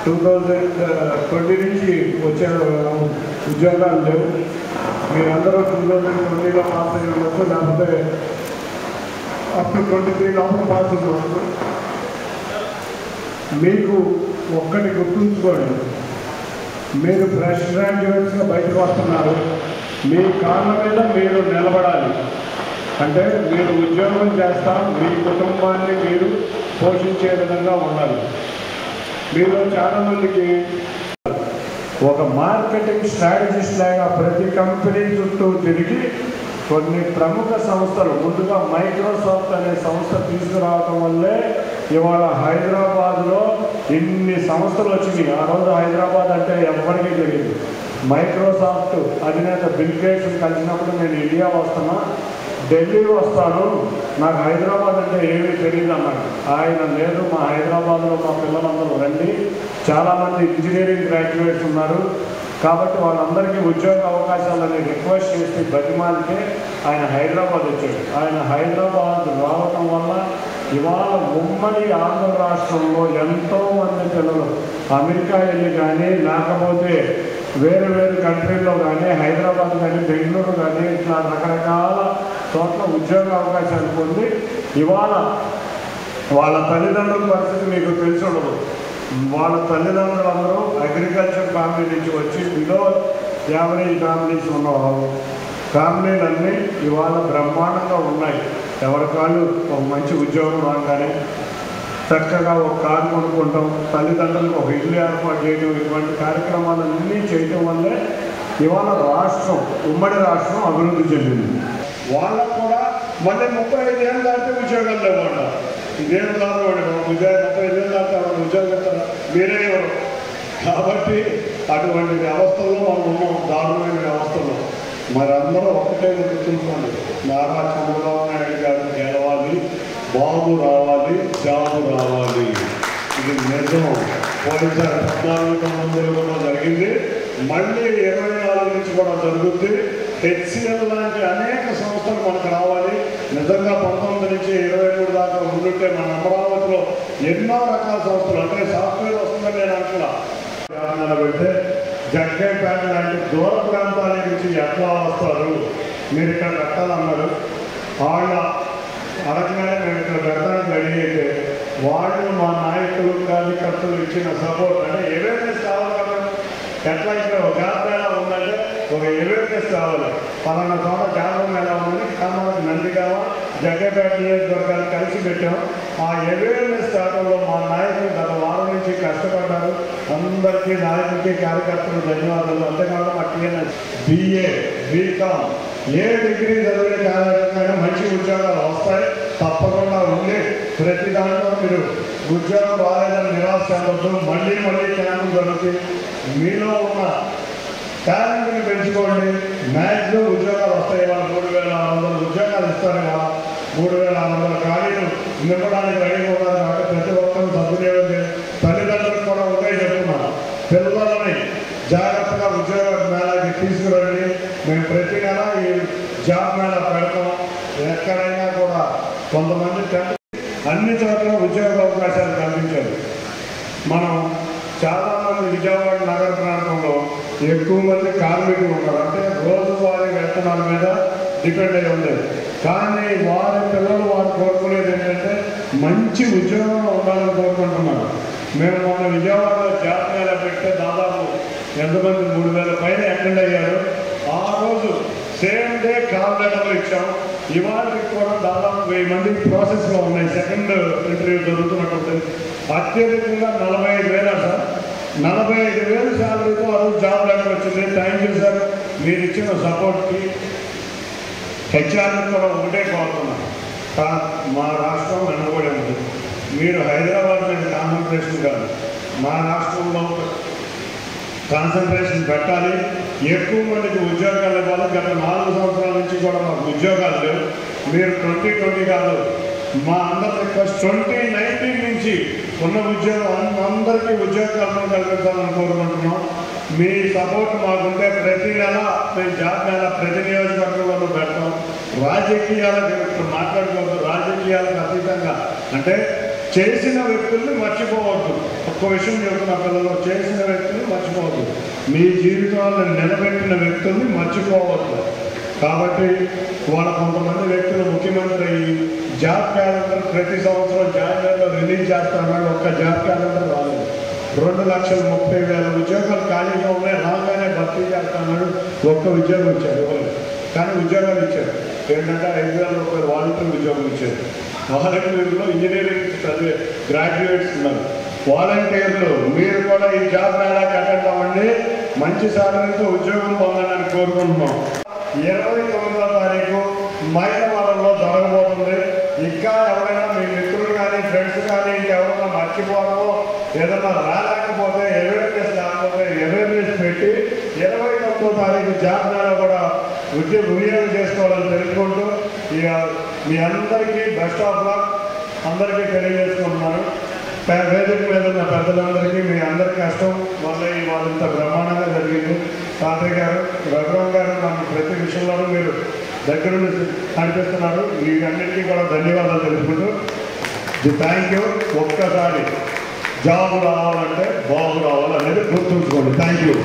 2020 నుంచి వచ్చే ఉద్యోగాలు లేవు. మీరందరూ 2020లో పాస్ అయ్యి ఉండొచ్చు, లేకపోతే అప్ టు 23 లోపల పాస్ ఉండవచ్చు. మీకు ఒక్కటి గుర్తుంచుకోండి, మీరు ఫ్రెష్ గ్రాడ్యుయేట్స్గా బయటకు వస్తున్నారు. మీ కాళ్ళ మీద మీరు నిలబడాలి. అంటే మీరు ఉద్యోగం చేస్తా మీ కుటుంబాన్ని మీరు పోషించే విధంగా ఉండాలి. మీలో చాలామందికి ఒక మార్కెటింగ్ స్ట్రాటజిస్ట్ లాగా ప్రతి కంపెనీ చుట్టూ తిరిగి కొన్ని ప్రముఖ సంస్థలు, ముందుగా మైక్రోసాఫ్ట్ అనే సంస్థ తీసుకురావడం వల్లే ఇవాళ హైదరాబాద్లో ఇన్ని సంస్థలు వచ్చినాయి. ఆ రోజు హైదరాబాద్ అంటే ఎవరికీ తెలియదు. మైక్రోసాఫ్ట్ అధినేత బిల్ గేట్స్ కలిసినప్పుడు నేను ఇండియా వస్తున్నా, ఢిల్లీ వస్తాను, నాకు హైదరాబాద్ అంటే ఏమీ తెలియదు అన్నాడు. ఆయన లేదు, మా హైదరాబాద్లో మా పిల్లలందరూ రండి, చాలామంది ఇంజనీరింగ్ గ్రాడ్యుయేట్స్ ఉన్నారు కాబట్టి వాళ్ళందరికీ ఉద్యోగ అవకాశాలని రిక్వెస్ట్ చేసి బతిమాలితే ఆయన హైదరాబాద్ వచ్చాడు. ఆయన హైదరాబాద్ రావటం వల్ల ఇవాళ ఉమ్మడి ఆంధ్ర రాష్ట్రంలో ఎంతోమంది పిల్లలు అమెరికా వెళ్ళి కానీ, లేకపోతే వేరు వేరు కంట్రీల్లో కానీ, హైదరాబాద్ కానీ, బెంగళూరు కానీ, ఇట్లా రకరకాల చోట్ల ఉద్యోగ అవకాశాలు పొంది ఇవాళ వాళ్ళ తల్లిదండ్రుల పరిస్థితి మీకు తెలిసి ఉండదు. వాళ్ళ తల్లిదండ్రులందరూ అగ్రికల్చర్ ఫ్యామిలీ నుంచి వచ్చి బిలో యావరేజ్ ఫ్యామిలీస్ ఉన్న ఫ్యామిలీలన్నీ ఇవాళ బ్రహ్మాండంగా ఉన్నాయి. ఎవరికాళ్ళు ఒక మంచి ఉద్యోగం రాగానే చక్కగా ఒక కారు కొనుక్కుంటాం, తల్లిదండ్రులకు ఒక ఇల్లు ఏర్పాటు చేయడం, ఇటువంటి కార్యక్రమాలన్నీ చేయటం వల్లే ఇవాళ రాష్ట్రం, ఉమ్మడి రాష్ట్రం అభివృద్ధి చెందింది. వాళ్ళకు కూడా మళ్ళీ 35 ఏళ్ళు దాటితే ఉద్యోగాలు లేవంట. ఇదేం కాదు, వాడు 35 ఏళ్ళు దాటితే వాడు ఉద్యోగం ఇస్తారు, మీరే ఇవ్వరు. కాబట్టి అటువంటి వ్యవస్థల్లో మనం ఉన్నాం, దారుణమైన వ్యవస్థలో. మరి అందరూ ఒకటే గుర్తుంచుకోండి, నారా చంద్రబాబు నాయుడు గారు గెలవాలి, బాబు రావాలి, జాబు రావాలి. ఇది నిజం. పోయినసారి 14 కూడా జరిగింది, మళ్ళీ 24 నుంచి కూడా జరుగుద్ది. హెచ్సిఎల్ లాంటి అనేక సంస్థలు మనకు రావాలి. నిజంగా 19 నుంచి 23 దాకా ఉండుంటే మన అమరావతిలో ఎన్నో రకాల సంస్థలు, అంటే సాఫ్ట్వేర్ వస్తుందని నేను అంటున్నా. కారణాలు పెడితే జగ్గైపేట లాంటి దూర ప్రాంతాల నుంచి ఎట్లా వస్తారు, మీరు ఇక్కడ పెట్టాలన్నారు. వాళ్ళ అడగగానే మేము ఇక్కడ పెట్టడానికి రెడీ అయితే వాళ్ళు మా నాయకులు కార్యకర్తలు ఇచ్చిన సపోర్ట్, అంటే అవేర్నెస్ కావాలి కదా. ఎట్లా ఇక్కడ ఒక జాబ్ మేళా ఉందంటే ఒక అవేర్నెస్ కావాలి. పలానా చోట జాబ్ మేళా ఉందని కామారెడ్డి, నందిగామ, జగ్గైపేట నియోజకవర్గాలు కలిసి పెట్టాం. ఆ అవేర్నెస్ కావడంలో మా నాయకులు గత వారం నుంచి కష్టపడ్డారు. అందరికీ నాయకులకి కార్యకర్తలు ధన్యవాదాలు. అంతేకాదు మా టీఎన్ఎస్ BA, BCom ఏ డిగ్రీ చదివిన కార్యక్రమంగా మంచి ఉద్యోగాలు వస్తాయి. తప్పకుండా ఉండి ప్రతి దాంట్లో మీరు ఉద్యోగం రాలేదని నిరాశ చెందొద్దు. మళ్ళీ క్యాంపులు జరుగుతాయి. మీలో ఉన్న టాలెంట్ని పెంచుకోండి. మ్యాక్సిమం ఉద్యోగాలు వస్తాయి. వాళ్ళు 3600 ఉద్యోగాలు ఇస్తారు. కదా 3600 ఖాళీలు నింపడానికి రెడీ అవుతారు. కాబట్టి ప్రతి ఒక్కరు సద్వినియోగం చేయాలి. తల్లిదండ్రులకు కూడా ఒకే చెప్తున్నాను, పిల్లలని జాగ్రత్తగా ఉద్యోగ మేళాకి తీసుకురండి. మేము ప్రతి నెల ఈ జాబ్ మేళా పెడతాం. ఎక్కడైనా కూడా కొంతమంది అన్ని చోట్ల ఉద్యోగ అవకాశాలు కల్పించాలి. మనం చాలామంది విజయవాడ నగర ప్రాంతంలో ఎక్కువ మంది కార్మికులు ఉన్నారు, అంటే రోజువారీ వేతనాల మీద డిపెండ్ అయి ఉండేది. కానీ వారి పిల్లలు వారు కోరుకునేది ఏంటంటే మంచి ఉద్యోగంలో ఉండాలని కోరుకుంటున్నారు. మేము మన విజయవాడలో జాబ్ మేళా పెడితే దాదాపు ఎంతమంది 3000 పైన అటెండ్ అయ్యారు. ఆ రోజు సేమ్ డే కాల్ లెటర్లు ఇచ్చాం. ఇవాళకి కూడా దాదాపు 1000 మందికి ప్రాసెస్లో ఉన్నాయి. సెకండ్ ఇంటర్వ్యూ జరుగుతున్నట్టు. అత్యధికంగా 45,000 సార్, 45,000 శాలరీతో ఆ రోజు జాబ్ లెటర్ వచ్చింది. థ్యాంక్ యూ సార్, మీరు ఇచ్చిన సపోర్ట్కి. హెచ్ఆర్ని కూడా ఒకటే కోరుతున్నాను, మా రాష్ట్రం వెనుకబడి ఉంది. మీరు హైదరాబాద్ మీద కాన్సన్ట్రేషన్ కాదు, మా రాష్ట్రంలో కాన్సన్ట్రేషన్ పెట్టాలి. ఎక్కువ మందికి ఉద్యోగాలు ఇవ్వాలి. గత 4 సంవత్సరాల నుంచి కూడా మాకు ఉద్యోగాలు లేవు. మీరు 2020 కాదు, మా అందరి రిక్వెస్ట్ 2019 నుంచి ఉన్న ఉద్యోగం అందరికీ ఉద్యోగాలను కల్పించాలని కోరుకుంటున్నాం. మీ సపోర్ట్ మాకుంటే ప్రతి నెల మేము జాబ్ మేళ ప్రతి నియోజకవర్గంలో పెడతాం. రాజకీయాలకు మాట్లాడుకోవద్దు, రాజకీయాలకు అతీతంగా, అంటే చేసిన వ్యక్తుల్ని మర్చిపోవద్దు. ఒక ఒక్క విషయం చెబుతున్న పిల్లలు, చేసిన వ్యక్తులు మర్చిపోవద్దు, మీ జీవితాలను నిలబెట్టిన వ్యక్తుల్ని మర్చిపోవద్దు. కాబట్టి వాళ్ళ కొంతమంది వ్యక్తులు ముఖ్యమంత్రి అయ్యి జాబ్ క్యాలెండర్ ప్రతి సంవత్సరం జనవరిలో రిలీజ్ చేస్తామని ఒక్క జాబ్ క్యాలెండర్ రాలేదు. 2,30,000 ఉద్యోగాలు ఖాళీగా ఉన్నాయి, రాగానే భర్తీ చేస్తామన్నాడు, ఒక్క ఉద్యోగం ఇచ్చారు ఇవ్వలేదు. కానీ ఉద్యోగాలు ఇచ్చారు. ఏంటంటే 5,000 రూపాయలు వాలంటీర్ ఉద్యోగం ఇచ్చారు. వాలంటీర్లో ఇంజనీరింగ్ చదివే గ్రాడ్యుయేట్స్ ఉన్నారు. వాలంటీర్లు మీరు కూడా ఈ జాబ్ మేళాకి అటెండ్ అవ్వండి, మంచి సాధనతో ఉద్యోగం పొందాలని కోరుకుంటున్నాం. 29వ తారీఖు మైలవరంలో జరగబోతుంది. ఇంకా ఎవరైనా మీ మిత్రులు కానీ ఫ్రెండ్స్ కానీ ఇంకెవరైనా మర్చిపోవడమో ఏదైనా రాలేకపోతే అవేర్నెస్ పెట్టి 29వ తారీఖు జాబ్ మేళా కూడా వినియోగం చేసుకోవాలని తెలుసుకుంటూ ఇక మీ అందరికీ బెస్ట్ ఆఫ్ లక్ అందరికీ తెలియజేసుకుంటున్నాను. వేదిక మీద ఉన్న పెద్దలందరికీ మీ అందరి కష్టం వల్ల ఇవాళ ఇంత బ్రహ్మాండంగా జరిగింది. తాతయ్య గారు, రఘురామ్ గారు నన్ను ప్రతి విషయంలోనూ మీరు దగ్గరుండి నడిపిస్తున్నారు. వీటన్నిటికీ కూడా ధన్యవాదాలు తెలుపుకుంటూ థ్యాంక్ యూ. ఒక్కసారి జాబ్ రావాలంటే బాబు రావాలి అనేది గుర్తుంచుకోండి. Thank you.